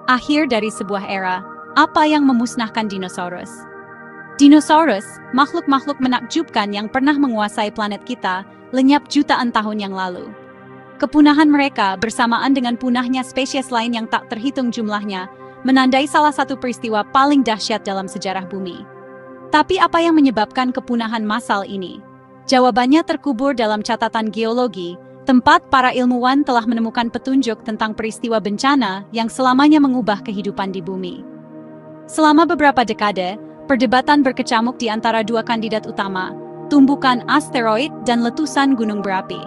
Akhir dari sebuah era, apa yang memusnahkan dinosaurus? Dinosaurus, makhluk-makhluk menakjubkan yang pernah menguasai planet kita, lenyap jutaan tahun yang lalu. Kepunahan mereka bersamaan dengan punahnya spesies lain yang tak terhitung jumlahnya, menandai salah satu peristiwa paling dahsyat dalam sejarah bumi. Tapi apa yang menyebabkan kepunahan massal ini? Jawabannya terkubur dalam catatan geologi, tempat para ilmuwan telah menemukan petunjuk tentang peristiwa bencana yang selamanya mengubah kehidupan di bumi. Selama beberapa dekade, perdebatan berkecamuk di antara dua kandidat utama, tumbukan asteroid dan letusan gunung berapi.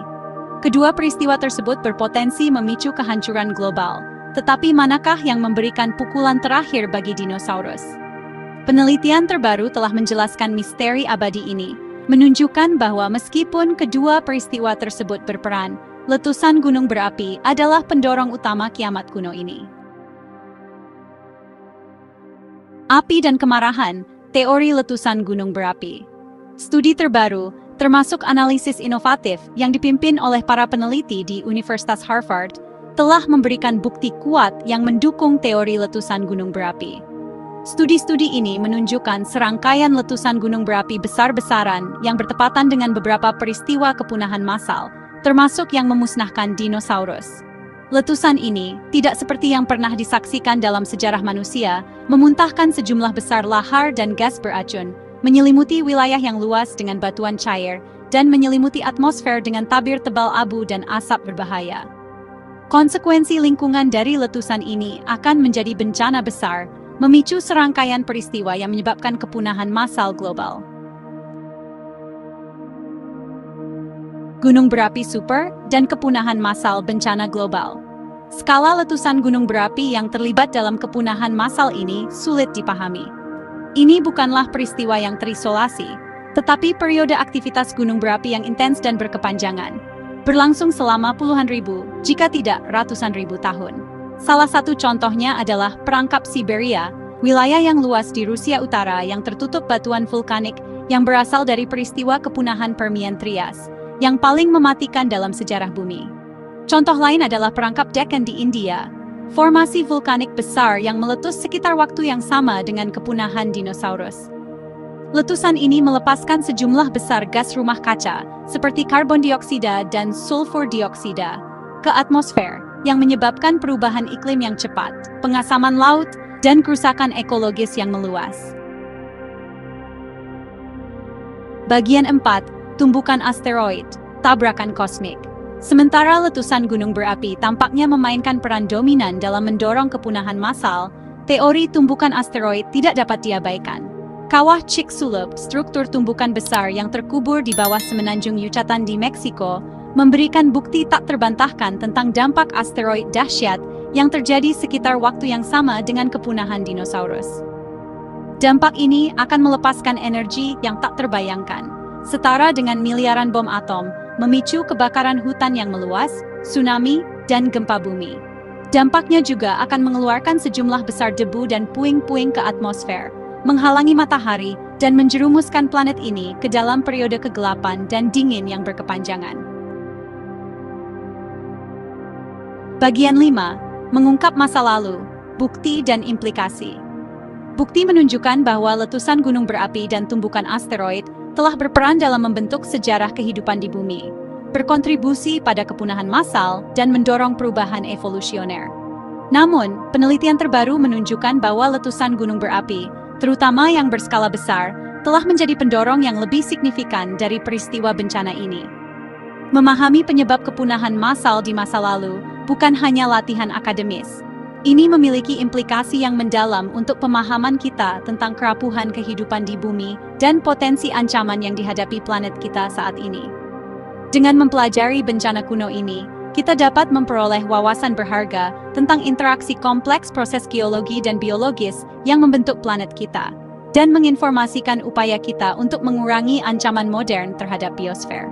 Kedua peristiwa tersebut berpotensi memicu kehancuran global, tetapi manakah yang memberikan pukulan terakhir bagi dinosaurus? Penelitian terbaru telah menjelaskan misteri abadi ini, menunjukkan bahwa meskipun kedua peristiwa tersebut berperan, letusan gunung berapi adalah pendorong utama kiamat kuno ini. Api dan kemarahan, teori letusan gunung berapi. Studi terbaru, termasuk analisis inovatif yang dipimpin oleh para peneliti di Universitas Harvard, telah memberikan bukti kuat yang mendukung teori letusan gunung berapi. Studi-studi ini menunjukkan serangkaian letusan gunung berapi besar-besaran yang bertepatan dengan beberapa peristiwa kepunahan massal, termasuk yang memusnahkan dinosaurus. Letusan ini, tidak seperti yang pernah disaksikan dalam sejarah manusia, memuntahkan sejumlah besar lahar dan gas beracun, menyelimuti wilayah yang luas dengan batuan cair, dan menyelimuti atmosfer dengan tabir tebal abu dan asap berbahaya. Konsekuensi lingkungan dari letusan ini akan menjadi bencana besar, memicu serangkaian peristiwa yang menyebabkan kepunahan massal global. Gunung berapi super dan kepunahan massal bencana global. Skala letusan gunung berapi yang terlibat dalam kepunahan massal ini sulit dipahami. Ini bukanlah peristiwa yang terisolasi, tetapi periode aktivitas gunung berapi yang intens dan berkepanjangan, berlangsung selama puluhan ribu, jika tidak ratusan ribu tahun. Salah satu contohnya adalah perangkap Siberia, wilayah yang luas di Rusia Utara yang tertutup batuan vulkanik yang berasal dari peristiwa kepunahan Permian Trias, yang paling mematikan dalam sejarah bumi. Contoh lain adalah perangkap Deccan di India, formasi vulkanik besar yang meletus sekitar waktu yang sama dengan kepunahan dinosaurus. Letusan ini melepaskan sejumlah besar gas rumah kaca, seperti karbon dioksida dan sulfur dioksida, ke atmosfer, yang menyebabkan perubahan iklim yang cepat, pengasaman laut, dan kerusakan ekologis yang meluas. Bagian 4, tumbukan asteroid, tabrakan kosmik. Sementara letusan gunung berapi tampaknya memainkan peran dominan dalam mendorong kepunahan massal, teori tumbukan asteroid tidak dapat diabaikan. Kawah Chicxulub, struktur tumbukan besar yang terkubur di bawah semenanjung Yucatan di Meksiko, memberikan bukti tak terbantahkan tentang dampak asteroid dahsyat yang terjadi sekitar waktu yang sama dengan kepunahan dinosaurus. Dampak ini akan melepaskan energi yang tak terbayangkan, setara dengan miliaran bom atom, memicu kebakaran hutan yang meluas, tsunami, dan gempa bumi. Dampaknya juga akan mengeluarkan sejumlah besar debu dan puing-puing ke atmosfer, menghalangi matahari, dan menjerumuskan planet ini ke dalam periode kegelapan dan dingin yang berkepanjangan. Bagian 5. Mengungkap masa lalu, bukti dan implikasi. Bukti menunjukkan bahwa letusan gunung berapi dan tumbukan asteroid telah berperan dalam membentuk sejarah kehidupan di bumi, berkontribusi pada kepunahan massal dan mendorong perubahan evolusioner. Namun, penelitian terbaru menunjukkan bahwa letusan gunung berapi, terutama yang berskala besar, telah menjadi pendorong yang lebih signifikan dari peristiwa bencana ini. Memahami penyebab kepunahan massal di masa lalu bukan hanya latihan akademis. Ini memiliki implikasi yang mendalam untuk pemahaman kita tentang kerapuhan kehidupan di bumi dan potensi ancaman yang dihadapi planet kita saat ini. Dengan mempelajari bencana kuno ini, kita dapat memperoleh wawasan berharga tentang interaksi kompleks proses geologi dan biologis yang membentuk planet kita, dan menginformasikan upaya kita untuk mengurangi ancaman modern terhadap biosfer.